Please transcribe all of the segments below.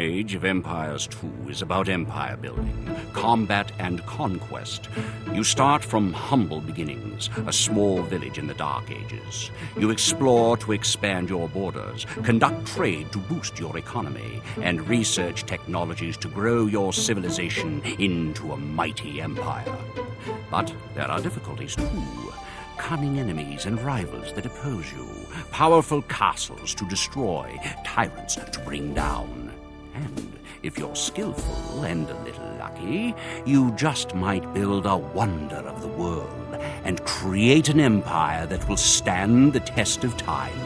Age of Empires 2 is about empire building, combat, and conquest. You start from humble beginnings, a small village in the Dark Ages. You explore to expand your borders, conduct trade to boost your economy, and research technologies to grow your civilization into a mighty empire. But there are difficulties too. Cunning enemies and rivals that oppose you, powerful castles to destroy, tyrants to bring down. And if you're skillful and a little lucky, you just might build a wonder of the world and create an empire that will stand the test of time.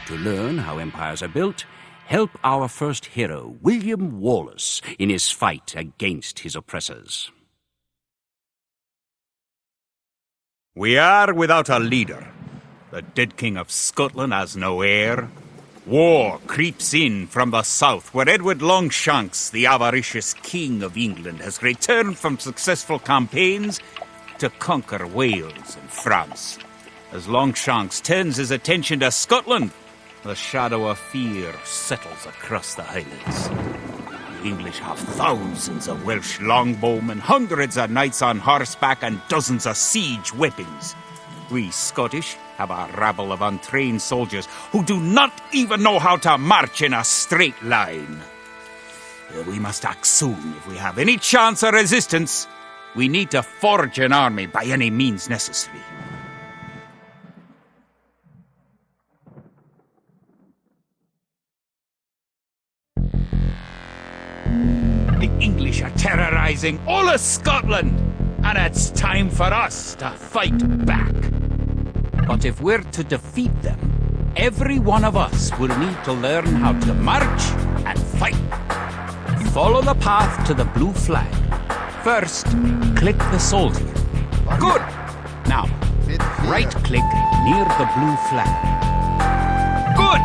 To learn how empires are built, help our first hero, William Wallace, in his fight against his oppressors. We are without a leader. The dead King of Scotland has no heir. War creeps in from the south, where Edward Longshanks, the avaricious King of England, has returned from successful campaigns to conquer Wales and France. As Longshanks turns his attention to Scotland, the shadow of fear settles across the Highlands. The English have thousands of Welsh longbowmen, hundreds of knights on horseback, and dozens of siege weapons. We Scottish have a rabble of untrained soldiers who do not even know how to march in a straight line. We must act soon if we have any chance of resistance. We need to forge an army by any means necessary. The English are terrorizing all of Scotland, and it's time for us to fight back. But if we're to defeat them, every one of us will need to learn how to march and fight. Follow the path to the blue flag. First, click the soldier. Good! Now, right-click near the blue flag. Good!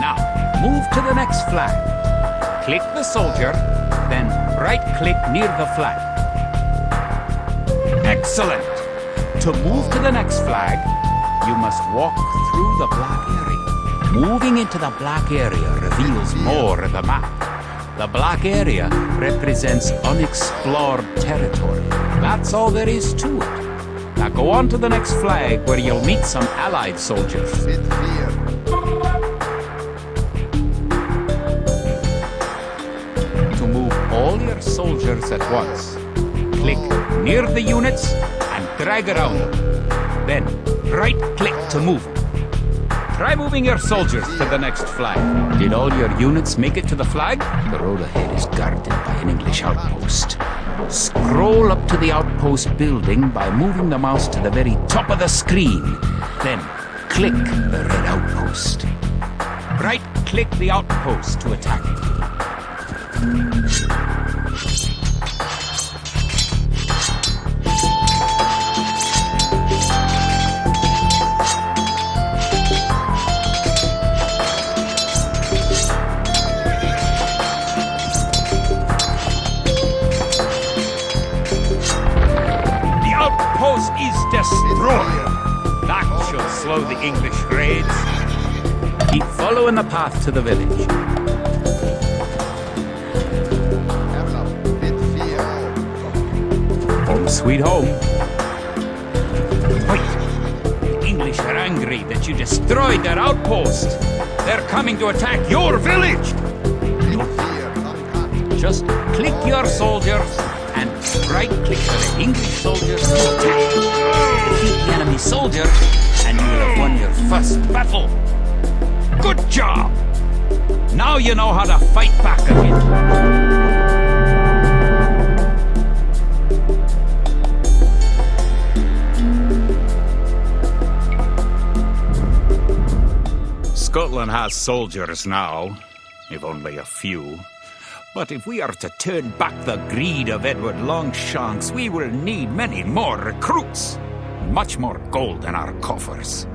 Now, move to the next flag. Click the soldier, then right-click near the flag. Excellent! To move to the next flag, you must walk through the black area. Moving into the black area reveals more of the map. The black area represents unexplored territory. That's all there is to it. Now go on to the next flag where you'll meet some Allied soldiers. To move all your soldiers at once, click near the units and drag around them. Then, right-click to move them. Try moving your soldiers to the next flag. Did all your units make it to the flag? The road ahead is guarded by an English outpost. Scroll up to the outpost building by moving the mouse to the very top of the screen. Then, click the red outpost. Right-click the outpost to attack it. Destroyer. That should slow the English raids. Keep following the path to the village. Home sweet home. Wait. The English are angry that you destroyed their outpost. They're coming to attack your village. Just click your soldiers and right-click for the English soldiers to attack. Defeat the enemy soldier, and you will have won your first battle. Good job! Now you know how to fight back again. Scotland has soldiers now, if only a few. But if we are to turn back the greed of Edward Longshanks, we will need many more recruits. Much more gold in our coffers.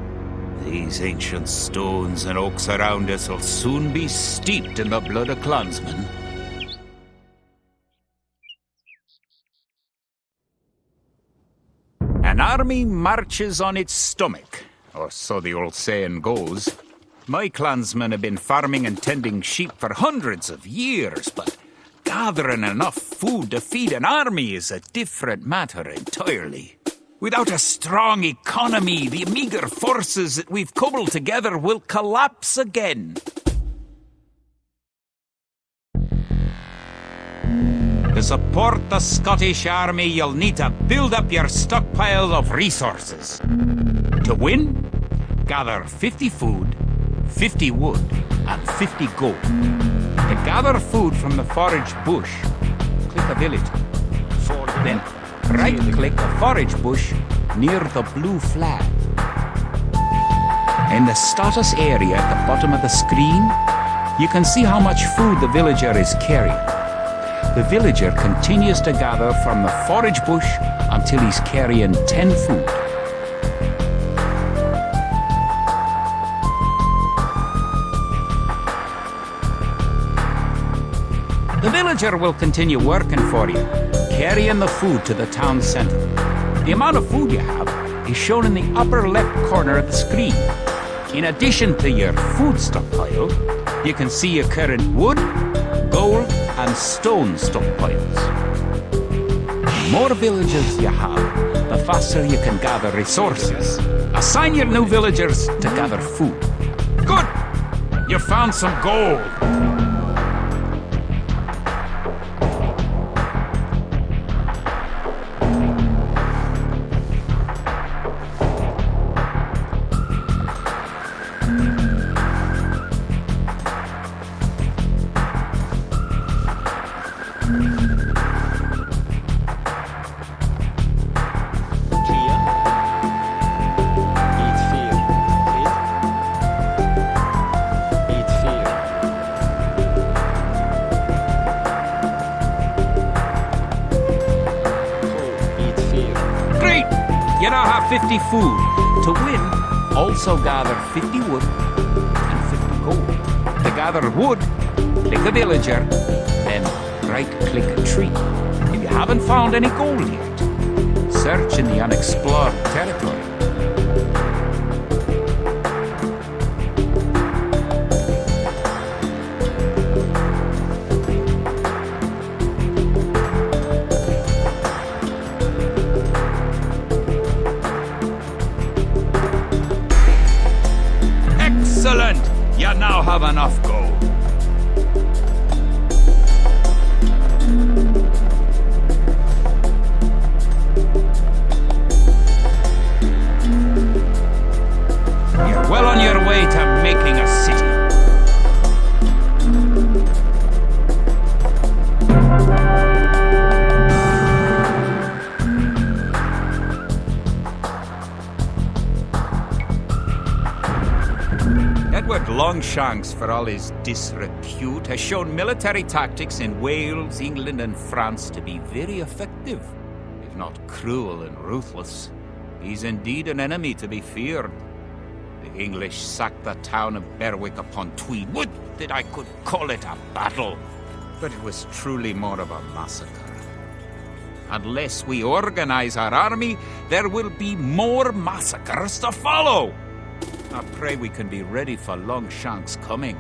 These ancient stones and oaks around us will soon be steeped in the blood of clansmen. An army marches on its stomach, or so the old saying goes. My clansmen have been farming and tending sheep for hundreds of years, but gathering enough food to feed an army is a different matter entirely. Without a strong economy, the meager forces that we've cobbled together will collapse again. To support the Scottish army, you'll need to build up your stockpile of resources. To win, gather 50 food, 50 wood, and 50 gold. To gather food from the forage bush, click a village. Then right-click a forage bush near the blue flag. In the status area at the bottom of the screen, you can see how much food the villager is carrying. The villager continues to gather from the forage bush until he's carrying 10 food. The villager will continue working for you, carrying the food to the town center. The amount of food you have is shown in the upper left corner of the screen. In addition to your food stockpile, you can see your current wood, gold, and stone stockpiles. The more villagers you have, the faster you can gather resources. Assign your new villagers to gather food. Good! You found some gold! You now have 50 food. To win, also gather 50 wood and 50 gold. To gather wood, click a villager, then right-click a tree. If you haven't found any gold yet, search in the unexplored territory. Excellent! You now have enough gold. You're well on your way to making a city. Edward Longshanks, for all his disrepute, has shown military tactics in Wales, England, and France to be very effective, if not cruel and ruthless. He's indeed an enemy to be feared. The English sacked the town of Berwick upon Tweed. Would that I could call it a battle, but it was truly more of a massacre. Unless we organize our army, there will be more massacres to follow. I pray we can be ready for Longshanks' coming.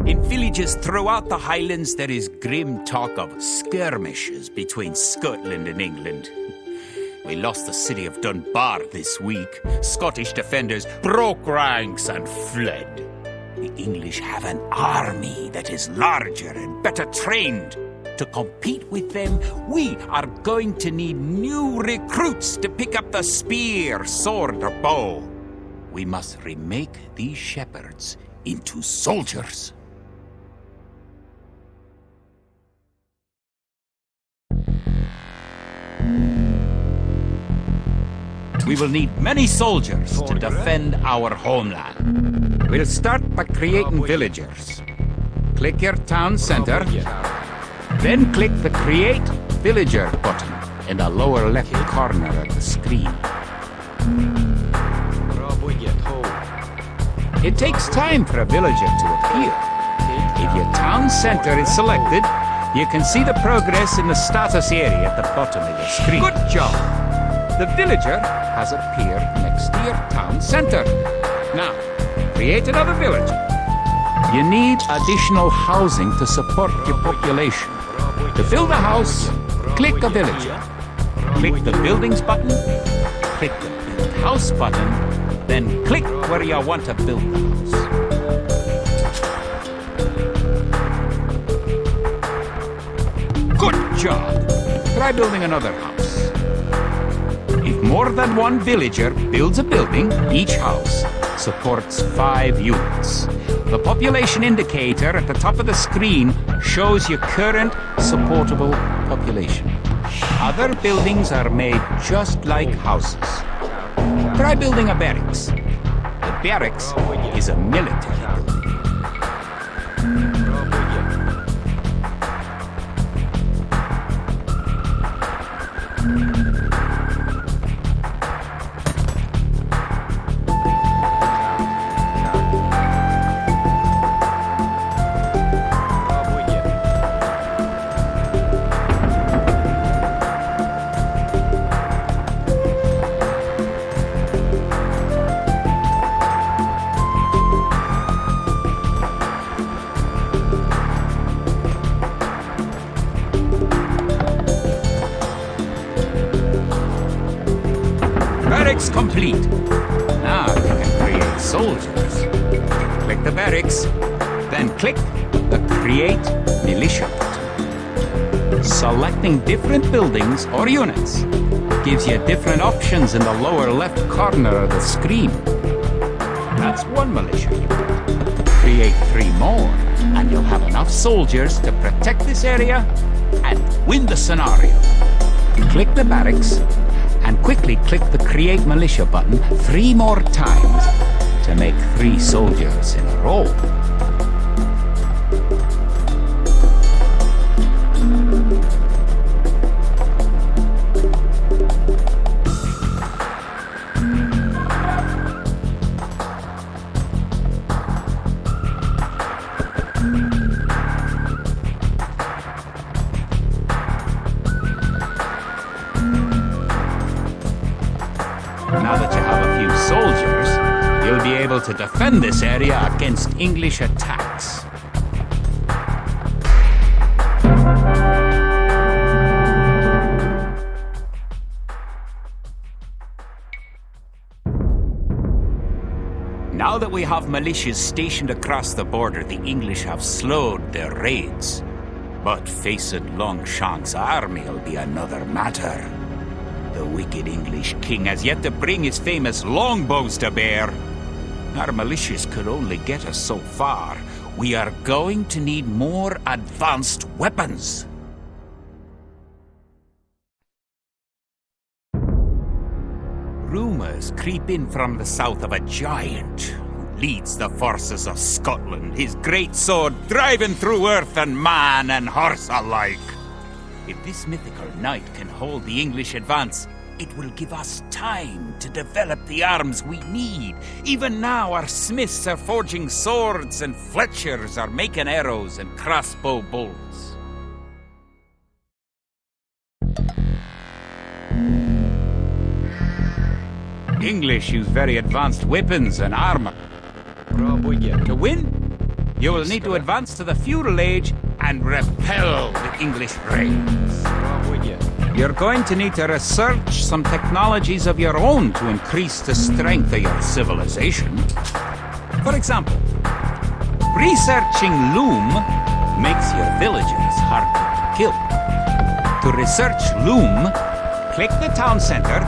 In villages throughout the Highlands, there is grim talk of skirmishes between Scotland and England. We lost the city of Dunbar this week. Scottish defenders broke ranks and fled. The English have an army that is larger and better trained. To compete with them, we are going to need new recruits to pick up the spear, sword, or bow. We must remake these shepherds into soldiers. We will need many soldiers to defend our homeland. We'll start by creating villagers. Click your town center. Then click the Create Villager button in the lower left corner of the screen. It takes time for a villager to appear. If your town center is selected, you can see the progress in the status area at the bottom of the screen. Good job! The villager has appeared next to your town center. Now, create another village. You need additional housing to support your population. To build a house, click a villager. Click the Buildings button, click the Build House button, then click where you want to build the house. Good job! Try building another house. If more than one villager builds a building, each house supports 5 units. The population indicator at the top of the screen shows your current supportable population. Other buildings are made just like houses. Try building a barracks. The barracks is a military building. Barracks complete. Now you can create soldiers. Click the barracks, then click the Create Militia button. Selecting different buildings or units gives you different options in the lower left corner of the screen. That's one militia unit. Create 3 more, and you'll have enough soldiers to protect this area and win the scenario. Click the barracks and quickly click the Create Militia button 3 more times to make 3 soldiers in a row. Now that you have a few soldiers, you'll be able to defend this area against English attacks. Now that we have militias stationed across the border, the English have slowed their raids. But facing Longshanks' army will be another matter. The wicked English king has yet to bring his famous longbows to bear. Our militias could only get us so far. We are going to need more advanced weapons. Rumors creep in from the south of a giant who leads the forces of Scotland, his great sword driving through earth and man and horse alike. If this mythical knight can hold the English advance, it will give us time to develop the arms we need. Even now, our smiths are forging swords and fletchers are making arrows and crossbow bolts. English use very advanced weapons and armor. To win, you will need to advance to the feudal age and repel the English raids. You're going to need to research some technologies of your own to increase the strength of your civilization. For example, researching loom makes your villagers harder to kill. To research loom, click the town center,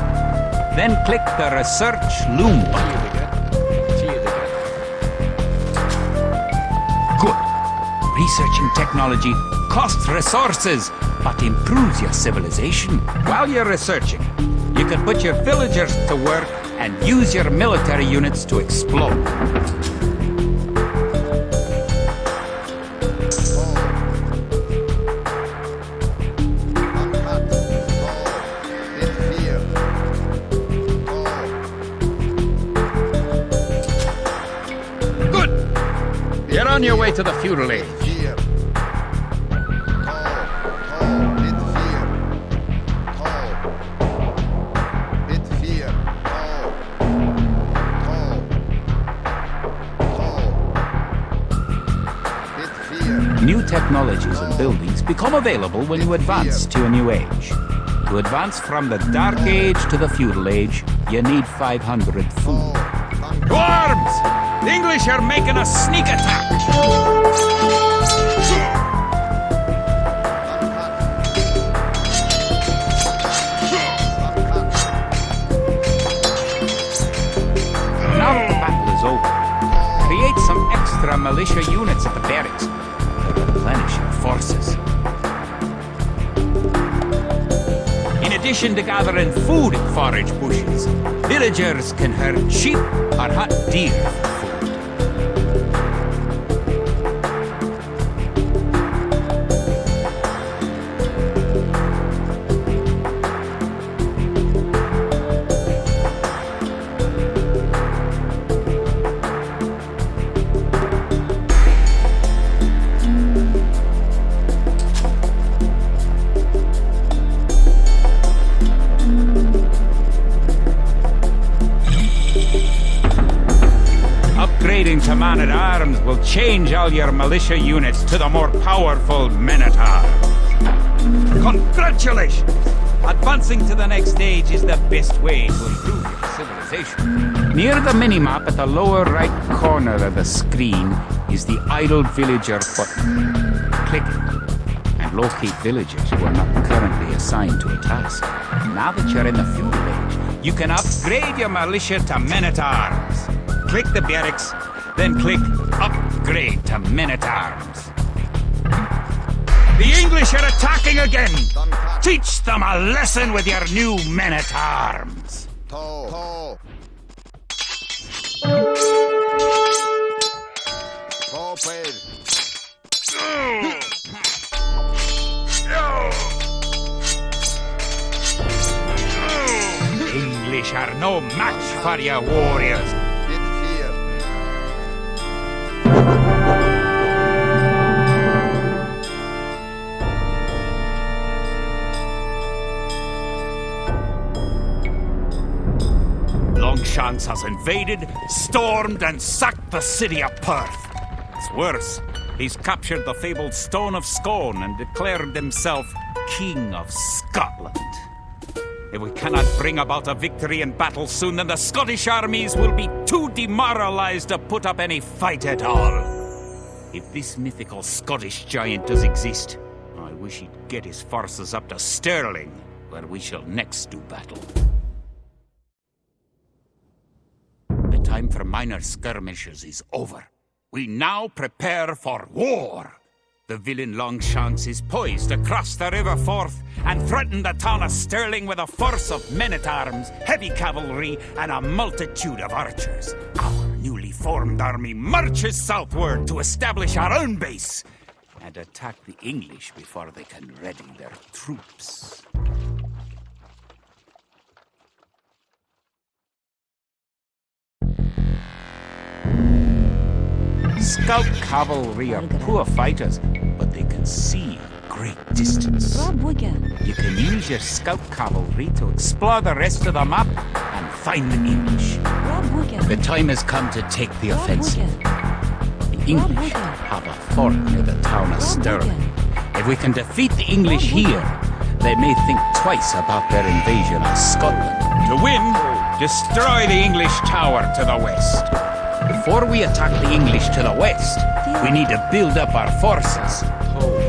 then click the Research Loom button. Good. Researching technology costs resources, but improves your civilization. While you're researching, you can put your villagers to work and use your military units to explode. Good! You're on your way to the feudal age. New technologies and buildings become available when you advance to a new age. To advance from the Dark Age to the Feudal Age, you need 500 food. To arms! The English are making a sneak attack! Now that the battle is over, create some extra militia units at the barracks to replenish your forces. In addition to gathering food in forage bushes, villagers can herd sheep or hunt deer for food. Upgrading to man-at-arms will change all your militia units to the more powerful men-at-arms. Congratulations! Advancing to the next stage is the best way to improve your civilization. Near the minimap at the lower right corner of the screen is the idle villager button. Click it and locate villagers who are not currently assigned to a task. Now that you're in the feudal age, you can upgrade your militia to men-at-arms. Click the barracks, then click Upgrade to Men-at-Arms. The English are attacking again! Teach them a lesson with your new Men-at-Arms! English are no match for your warriors! Longshanks has invaded, stormed, and sacked the city of Perth. It's worse. He's captured the fabled Stone of Scone and declared himself King of Scotland. If we cannot bring about a victory in battle soon, then the Scottish armies will be too demoralized to put up any fight at all. If this mythical Scottish giant does exist, I wish he'd get his forces up to Stirling, where we shall next do battle. The time for minor skirmishes is over. We now prepare for war. The villain Longshanks is poised to cross the River Forth and threaten the town of Stirling with a force of men-at-arms, heavy cavalry, and a multitude of archers. Our newly formed army marches southward to establish our own base and attack the English before they can ready their troops. Scout cavalry are poor fighters, but they can see a great distance. You can use your scout cavalry to explore the rest of the map and find the English. The time has come to take the offensive. The English have a fort near the town of Stirling. If we can defeat the English here, they may think twice about their invasion of Scotland. To win, destroy the English tower to the west. Before we attack the English to the west, we need to build up our forces.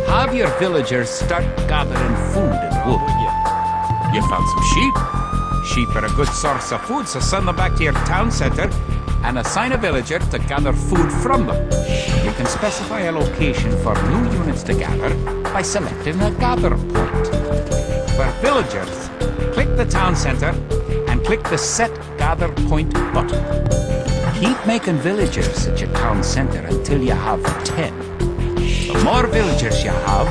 Have your villagers start gathering food and wood. You found some sheep? Sheep are a good source of food, so send them back to your town center and assign a villager to gather food from them. You can specify a location for new units to gather by selecting a gather point. For villagers, click the town center and click the Set Gather Point button. Keep making villagers at your town center until you have 10. The more villagers you have,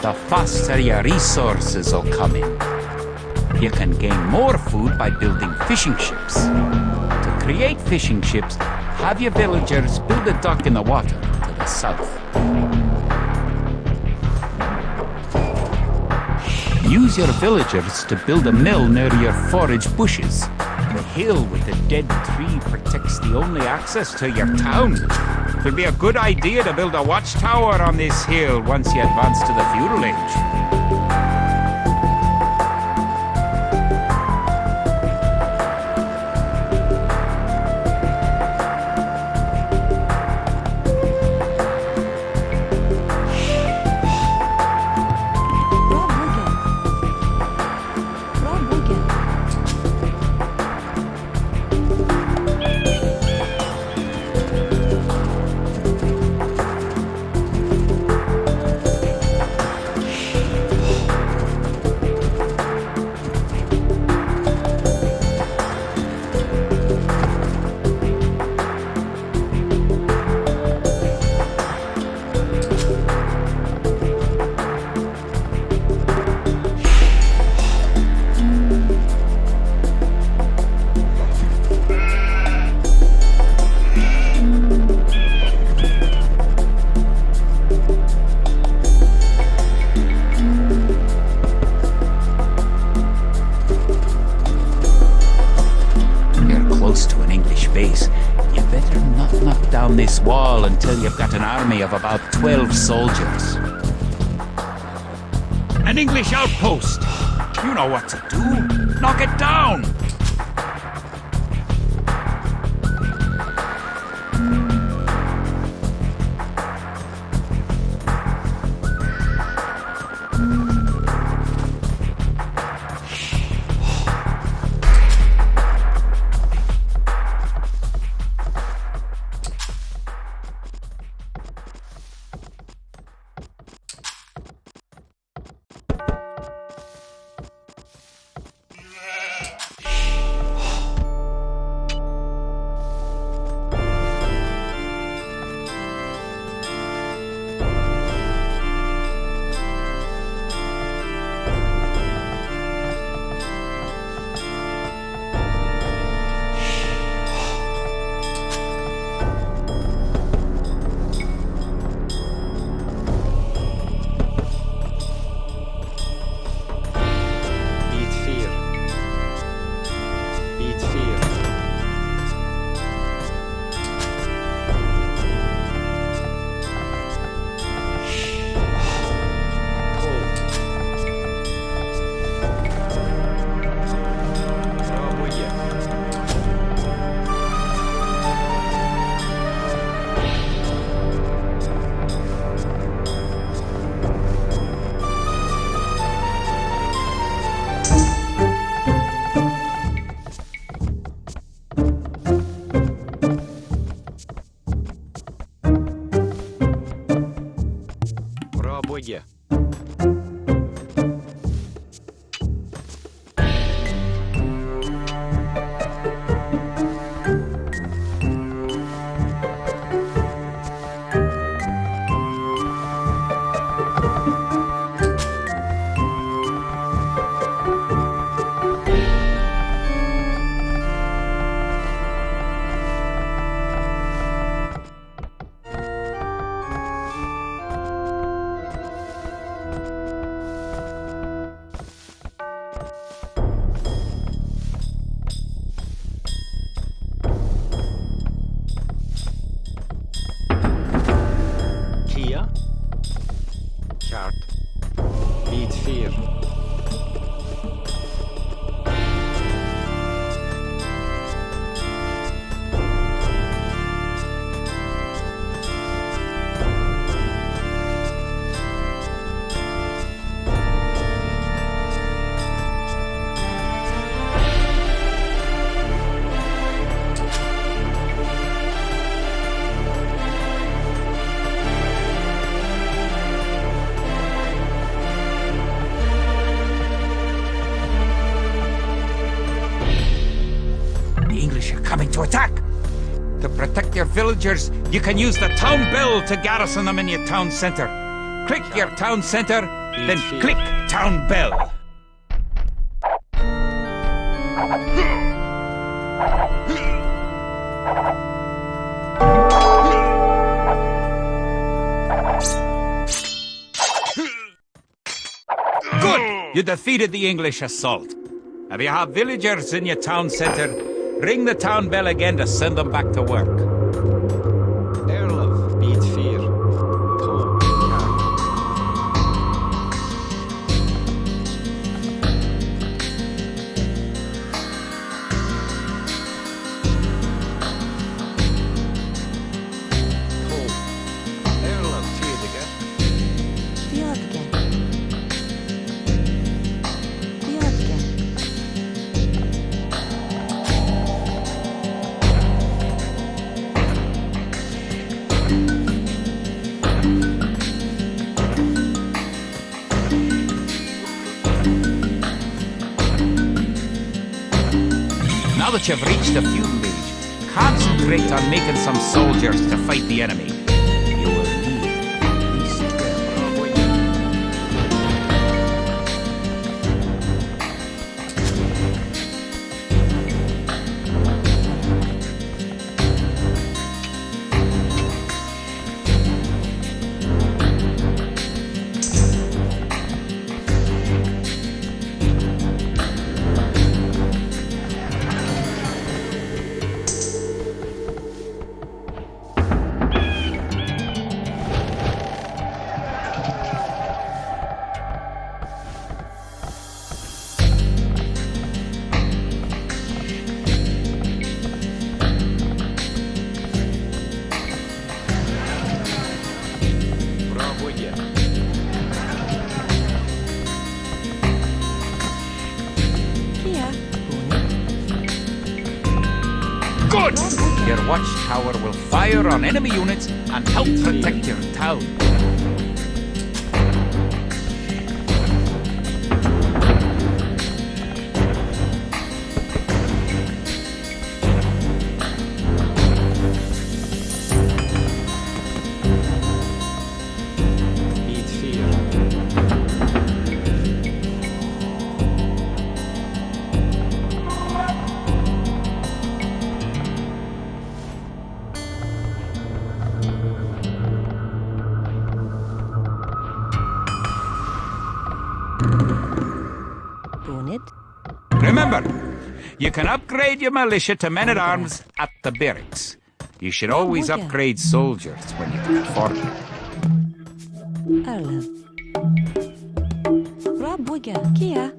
the faster your resources will come in. You can gain more food by building fishing ships. To create fishing ships, have your villagers build a dock in the water to the south. Use your villagers to build a mill near your forage bushes. The hill with the dead tree protects the only access to your town. It would be a good idea to build a watchtower on this hill once you advance to the feudal age. This wall until you've got an army of about 12 soldiers. An English outpost! You know what to do. Knock it down! Пробуйте. Coming to attack! To protect your villagers, you can use the town bell to garrison them in your town center. Click your town center, then click town bell. Good! You defeated the English assault. If you have villagers in your town center, Ring the town bell again to send them back to work. Earl of Beat Fear. Paul. Earl of Tweediger. Fjordge. Fjordge. Now that you've reached the feudal age, concentrate on making some soldiers to fight the enemy. You will need at least 12. Bravo, yeah. Kia. Good! Your watchtower will fire on enemy units and help protect your town. Beat Fear. Bonnet. Remember, you can upgrade your militia to men-at-arms at the barracks. You should always yeah. upgrade soldiers when you can afford it. Erlev. Rabbuga. Kia.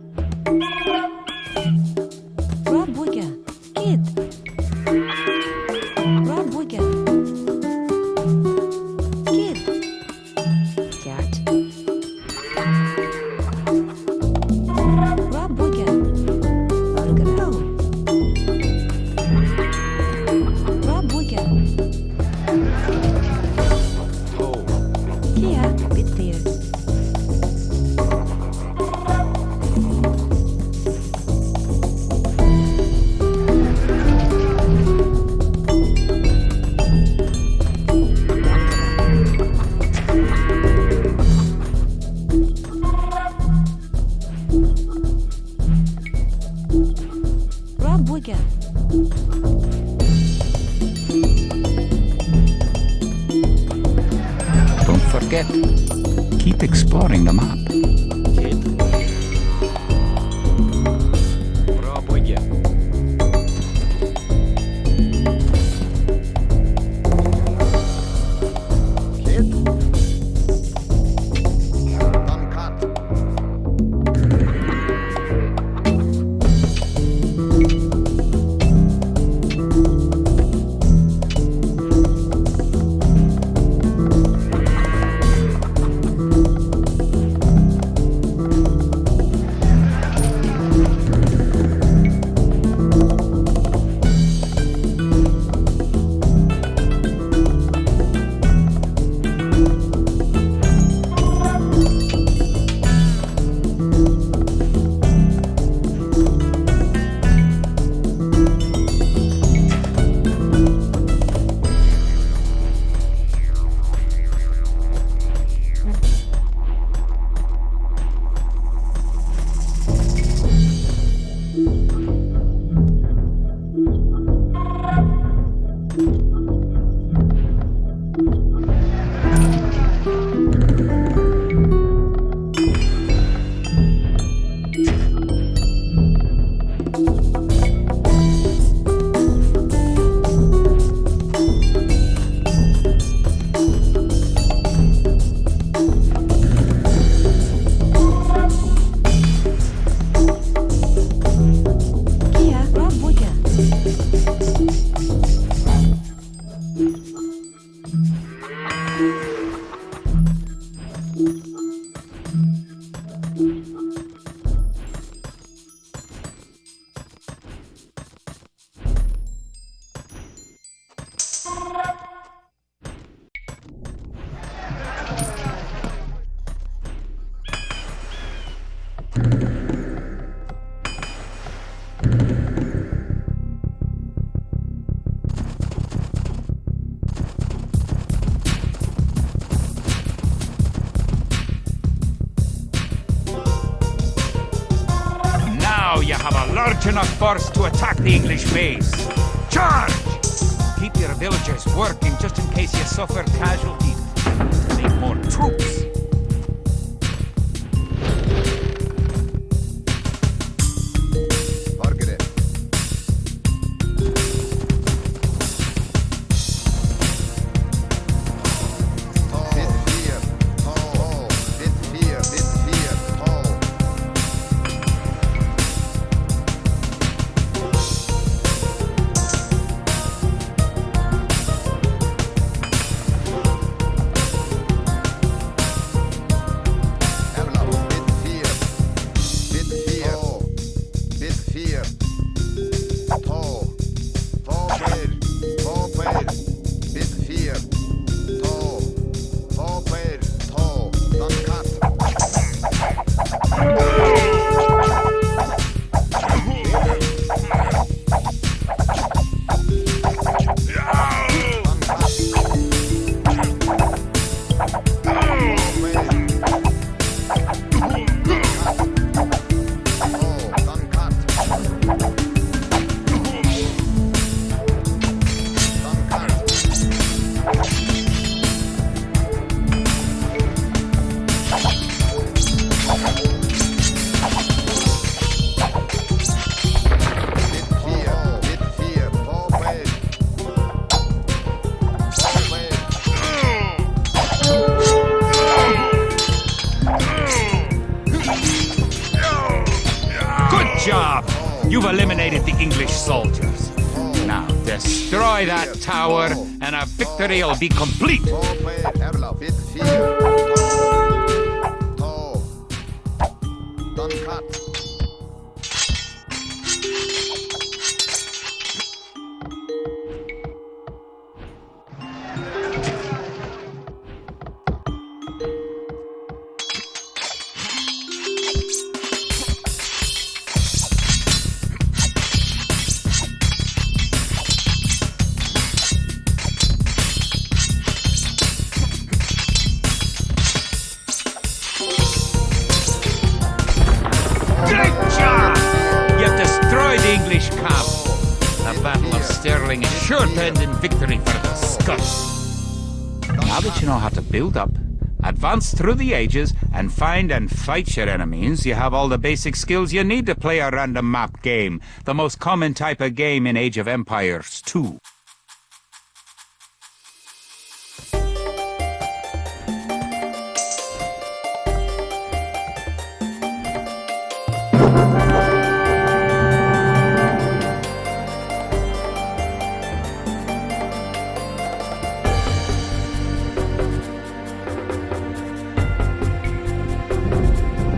Rabbuga. Kid. Rabbuga. Kid. Cat. Rabbuga. Argro. Rabbuga. Hole. Kia. Bitfear. Rabbuga. Don't forget, keep exploring the map. Kid. Bravo, yeah. Kid. Done cut. Now you have a large enough force to attack the English base. Charge! Keep your villagers working just in case you suffer casualties. Need more troops. Margaret. Bit fear. Tall. Bit fear. Bit fear. Tall. Emla. Bit fear. Bit fear. Tall. Bit fear. Tall. Tall player. Tall player. Bit fear. Tall. Tall player. Tall. Done cut. Done cut. Tall player. Tall. Done cut. Done cut. Bit fear. Bit fear. Tall player. Tall player. Good job! You've eliminated the English soldiers. Now destroy that tower and our victory will be complete. Tall player. Emla. Bit fear. Tall. Done cut. Great job! You've destroyed the English camp. The Battle of Stirling is sure to end in victory for the Scots. Now that you know how to build up, advance through the ages, and find and fight your enemies, you have all the basic skills you need to play a random map game, the most common type of game in Age of Empires 2.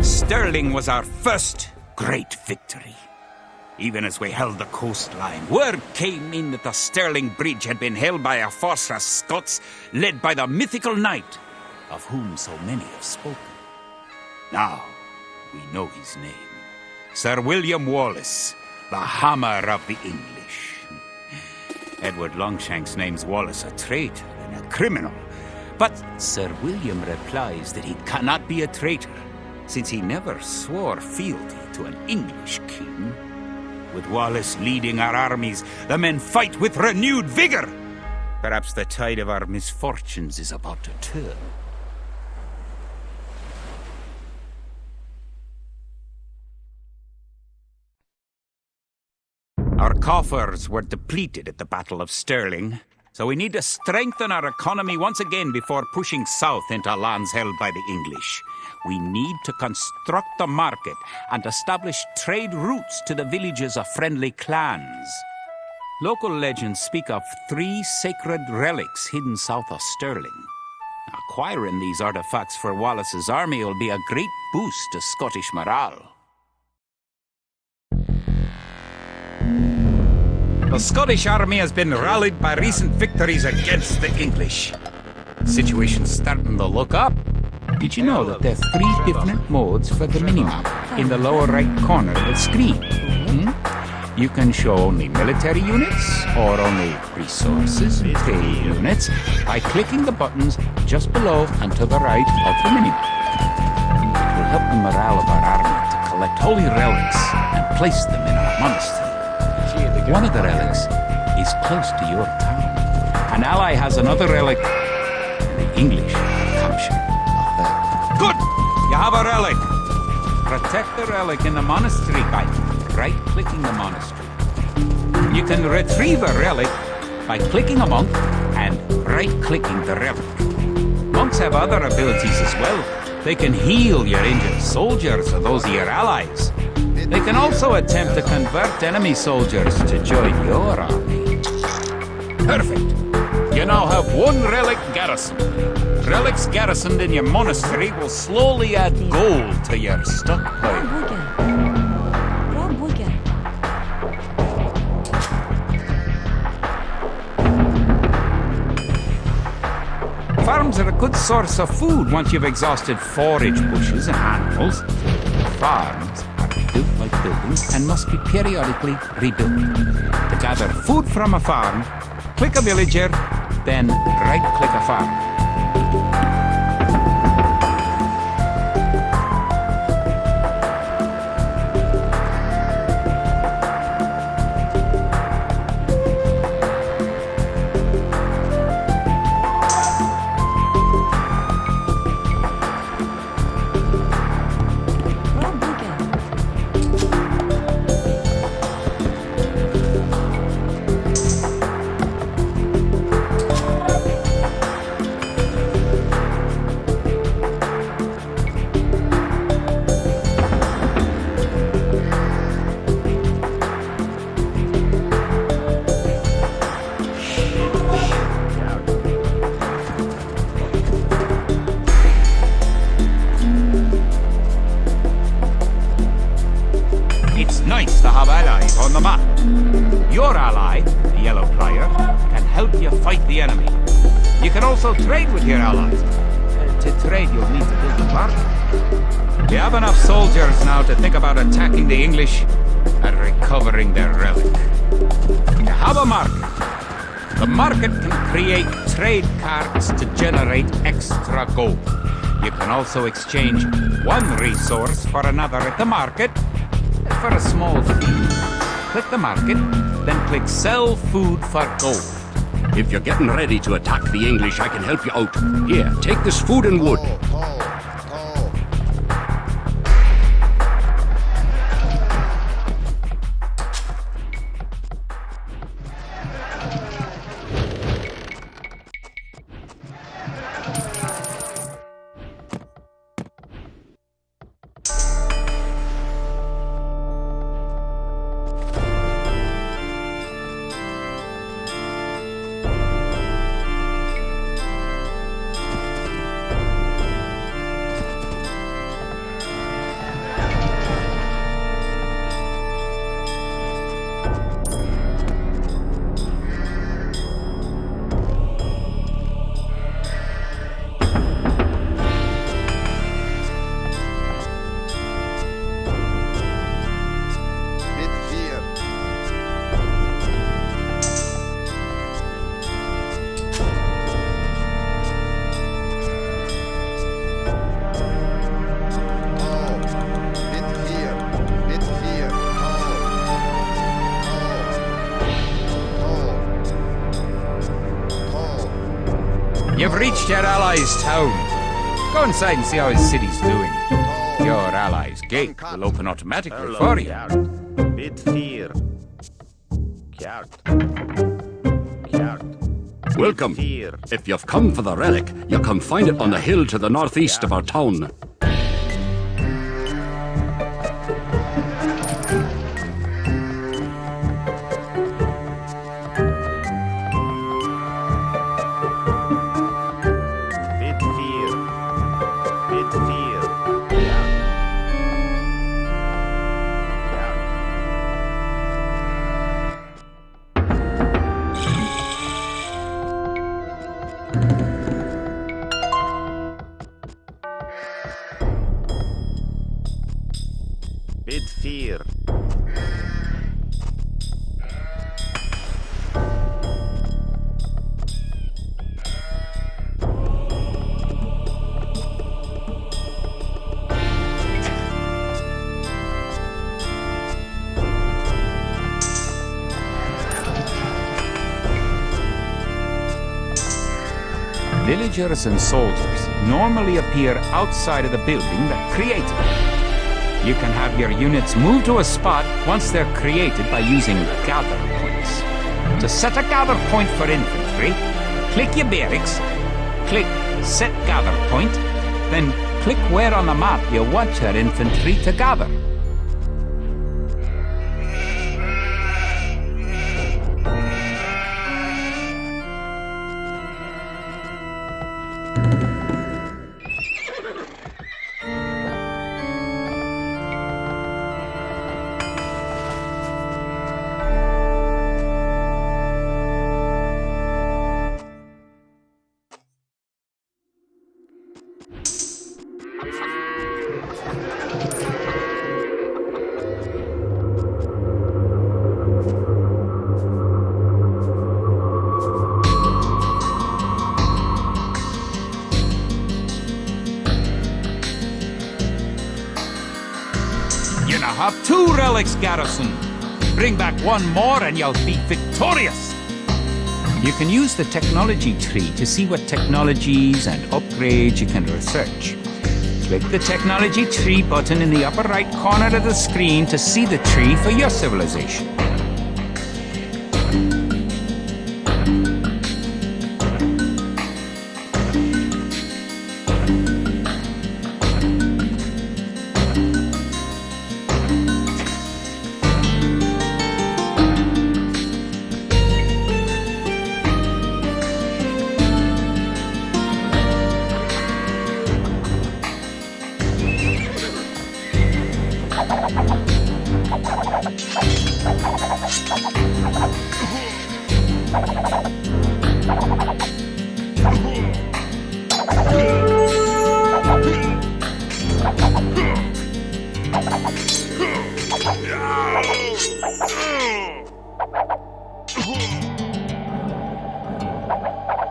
Stirling was our first great victory. Even as we held the coastline, word came in that the Stirling Bridge had been held by a force of Scots led by the mythical knight, of whom so many have spoken. Now we know his name. Sir William Wallace, the Hammer of the English. Edward Longshanks names Wallace a traitor and a criminal, but Sir William replies that he cannot be a traitor, since he never swore fealty to an English king. With Wallace leading our armies, the men fight with renewed vigor. Perhaps the tide of our misfortunes is about to turn. Our coffers were depleted at the Battle of Stirling, so we need to strengthen our economy once again before pushing south into lands held by the English. We need to construct a market and establish trade routes to the villages of friendly clans. Local legends speak of 3 sacred relics hidden south of Stirling. Acquiring these artifacts for Wallace's army will be a great boost to Scottish morale. The Scottish army has been rallied by recent victories against the English. Situation's starting to look up. Did you know that there are 3 different modes for the minimap in the lower right corner of the screen? You can show only military units or only resources and trade units by clicking the buttons just below and to the right of the minimap. It will help the morale of our army to collect holy relics and place them in our monastery. One of the relics is close to your town. An ally has another relic, and the English capture a third. Good! You have a relic. Protect the relic in the monastery by right-clicking the monastery. You can retrieve a relic by clicking a monk and right-clicking the relic. Monks have other abilities as well. They can heal your injured soldiers or those of your allies. They can also attempt to convert enemy soldiers to join your army. Perfect. You now have 1 relic garrison. Relics garrisoned in your monastery will slowly add gold to your stockpile. Robuga. Farms are a good source of food once you've exhausted forage bushes and animals. Farms are built like buildings and must be periodically rebuilt. To gather food from a farm, click a villager, then right-click a farm. Nice to have allies on the map. Your ally, the yellow player, can help you fight the enemy. You can also trade with your allies. To trade, you'll need to build a market. You have enough soldiers now to think about attacking the English and recovering their relic. You have a market. The market can create trade cards to generate extra gold. You can also exchange one resource for another at the market for a small fee. Click the market, then click Sell Food for Gold. If you're getting ready to attack the English, I can help you out. Here, take this food and wood. You've reached your ally's town. Go inside and see how his city's doing. Your ally's gate will open automatically for you. Bit fear. Welcome. If you've come for the relic, you can find it on the hill to the northeast of our town. villagers and soldiers normally appear outside of the building that created them. You can have your units move to a spot once they're created by using gather points. To set a gather point for infantry, click your barracks, click Set Gather Point, then click where on the map you want your infantry to gather. You now have 2 relics, garrison. Bring back 1 more and you'll be victorious. You can use the technology tree to see what technologies and upgrades you can research. Click the technology tree button in the upper right corner of the screen to see the tree for your civilization.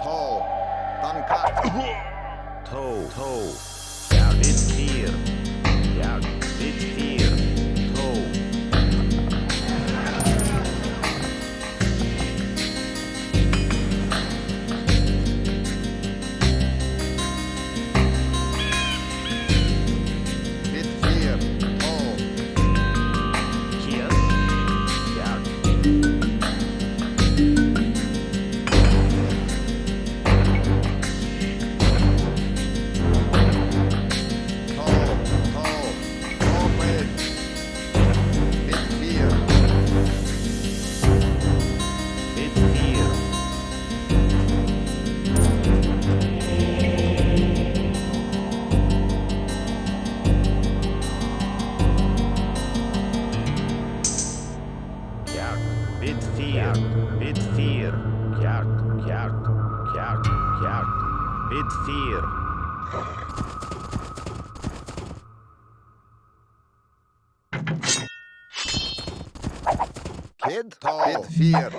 Toe, dankat. Toe. Ja, dit hier. Ja, dit hier. Toe. Dit hier. Toe. Hier. Ja. Bit 4. Kid, bit 4.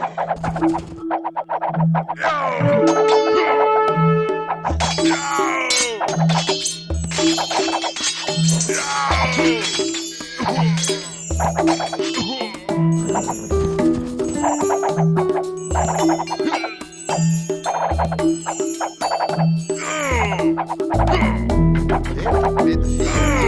Bit 4.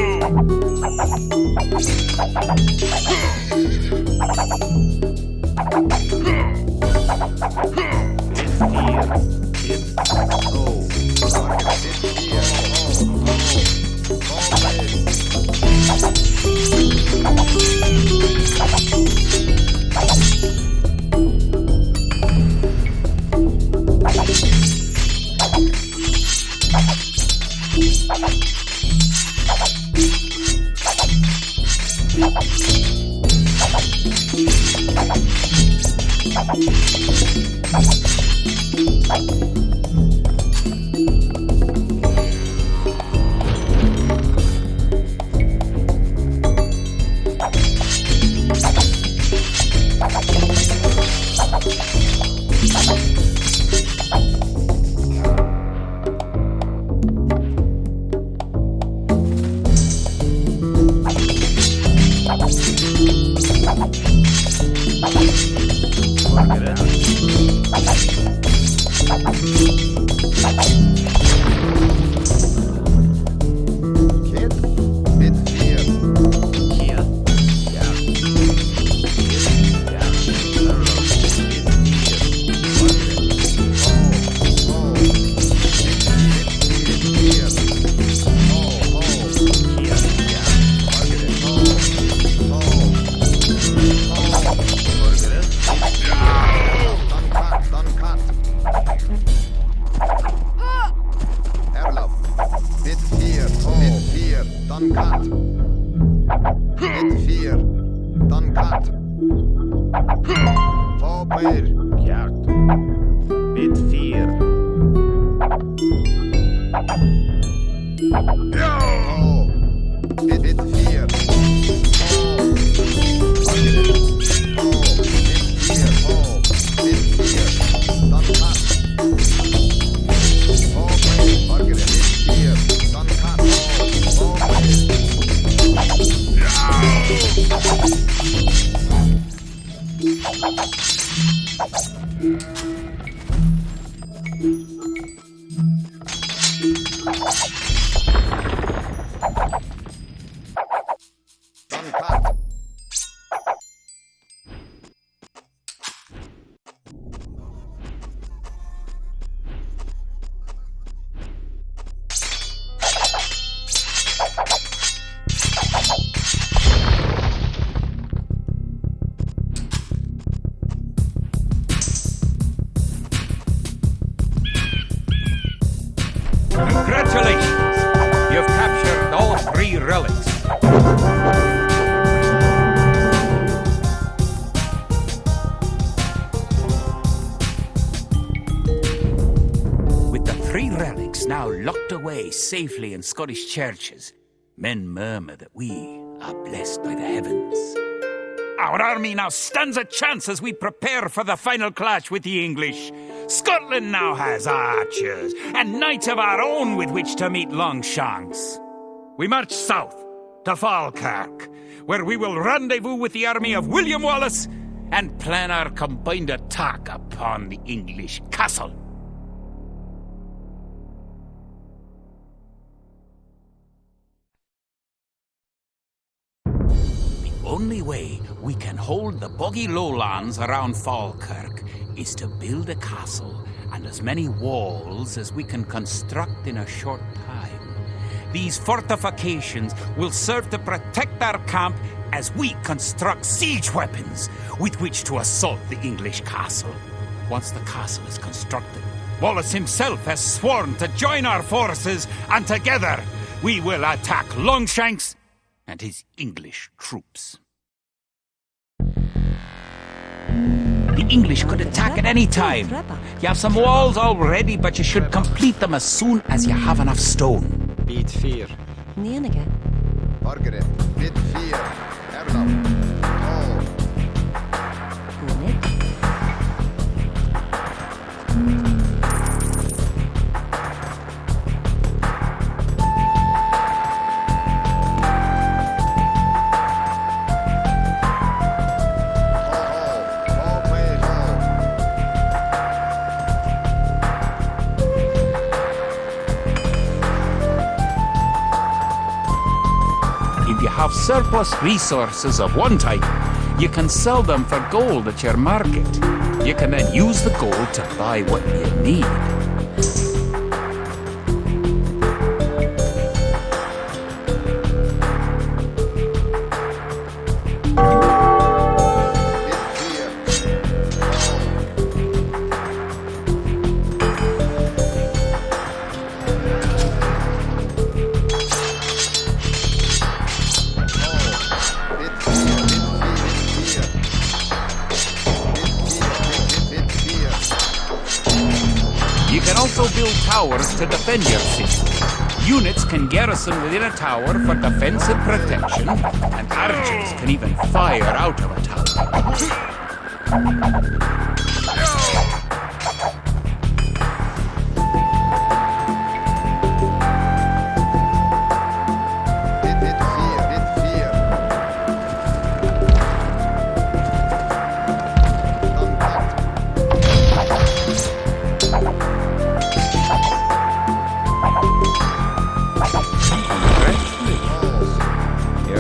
Bit 4. Oh, bit 4. Congratulations! You've captured all 3 relics. With the 3 relics now locked away safely in Scottish churches, men murmur that we are blessed by the heavens. Our army now stands a chance as we prepare for the final clash with the English. Scotland now has archers and knights of our own with which to meet Longshanks. We march south to Falkirk, where we will rendezvous with the army of William Wallace and plan our combined attack upon the English castle. The only way we can hold the boggy lowlands around Falkirk is to build a castle and as many walls as we can construct in a short time. These fortifications will serve to protect our camp as we construct siege weapons with which to assault the English castle. Once the castle is constructed, Wallace himself has sworn to join our forces, and together we will attack Longshanks and his English troops. The English could attack at any time. You have some walls already, but you should complete them as soon as you have enough stone. Bit 4. Nenige. Margaret, bit 4. Erland. Oh, Gunit. If you have surplus resources of one type, you can sell them for gold at your market. You can then use the gold to buy what you need. You can also build towers to defend your city. Units can garrison within a tower for defensive protection, and archers can even fire out of a tower.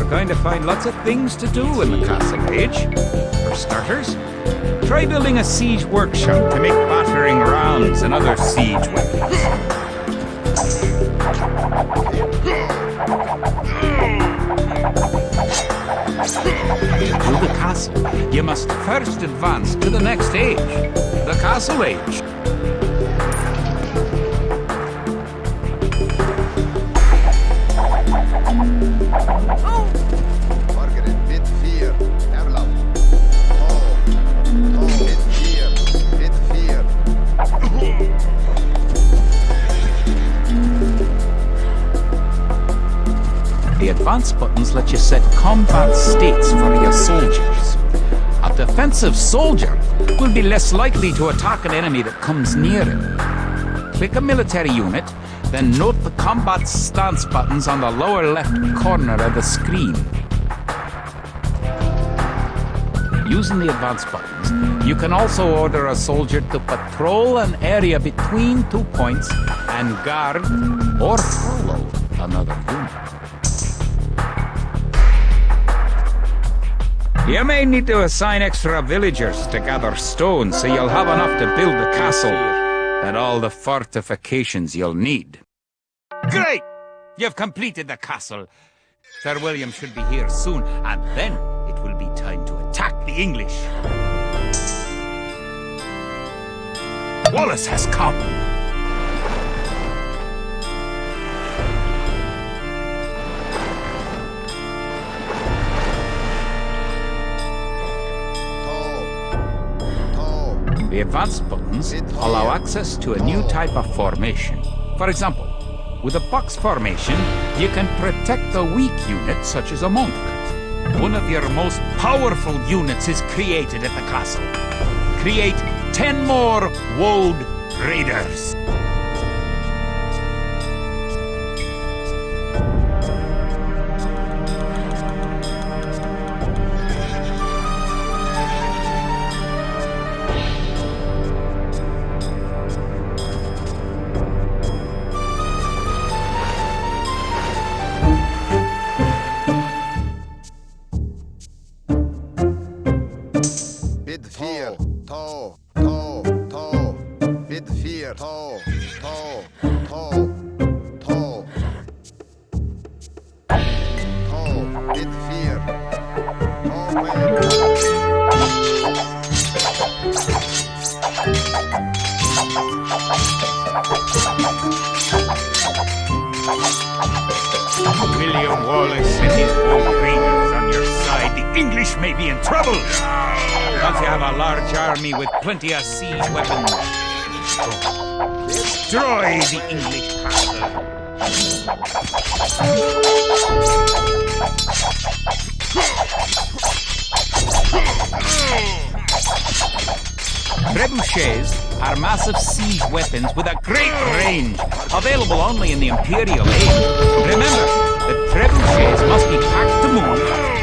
Going to find lots of things to do in the castle age. For starters, try building a siege workshop to make battering rams and other siege weapons. To build a castle, you must first advance to the next age, the castle age. Margaret, bit 4. Erland. Oh, bit 4. Bit 4. advanced buttons let you set combat states for your soldiers. A defensive soldier will be less likely to attack an enemy that comes near him. Click a military unit, then note the combat stance buttons on the lower left corner of the screen. Using the advanced buttons, you can also order a soldier to patrol an area between 2 points and guard or follow another unit. You may need to assign extra villagers to gather stones so you'll have enough to build the castle and all the fortifications you'll need. Great! You've completed the castle. Sir William should be here soon, and then it will be time to attack the English. Wallace has come. The advanced buttons allow access to a new type of formation. For example, with a box formation, you can protect a weak unit such as a monk. One of your most powerful units is created at the castle. Create 10 more Wold Raiders. Bid 4, tall. Bid 4, tall. Bid 4. William Wallace and his Wold Raiders on your side. The English may be in trouble. Once you have a large army with plenty of siege weapons, destroy the English castle. Trebuchets are massive siege weapons with a great range, available only in the Imperial Age. Remember that trebuchets must be packed to move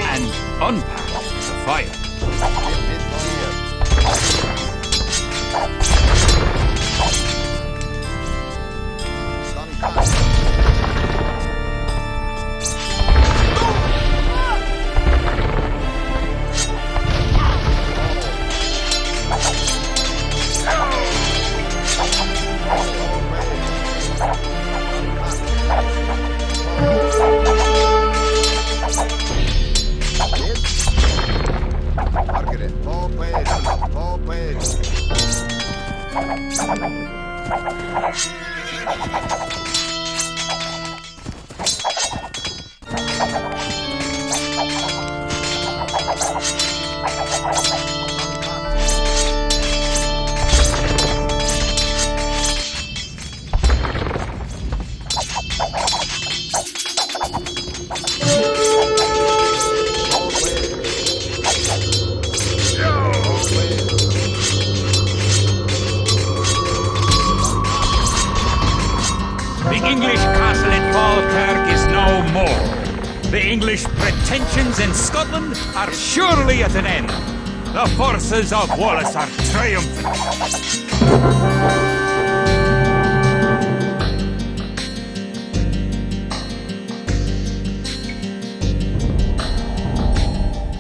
and unpacked to fire. The English castle in Falkirk is no more. The English pretensions in Scotland are surely at an end. The forces of Wallace are triumphant.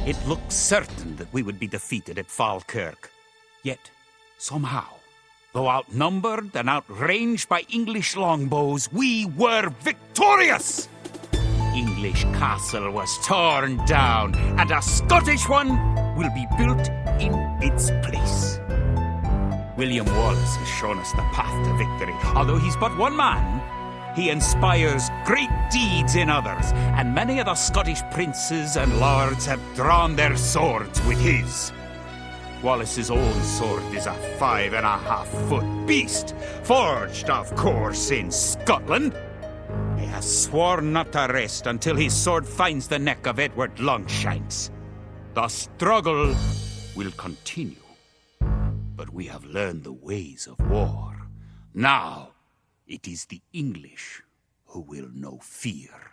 It looked certain that we would be defeated at Falkirk. Yet, somehow, though outnumbered and outranged by English longbows, we were victorious! English castle was torn down, and a Scottish one will be built in its place. William Wallace has shown us the path to victory. Although he's but one man, he inspires great deeds in others, and many of the Scottish princes and lords have drawn their swords with his. Wallace's own sword is a 5.5-foot beast, forged, of course, in Scotland. He has sworn not to rest until his sword finds the neck of Edward Longshanks. The struggle will continue. But we have learned the ways of war. Now, it is the English who will know fear.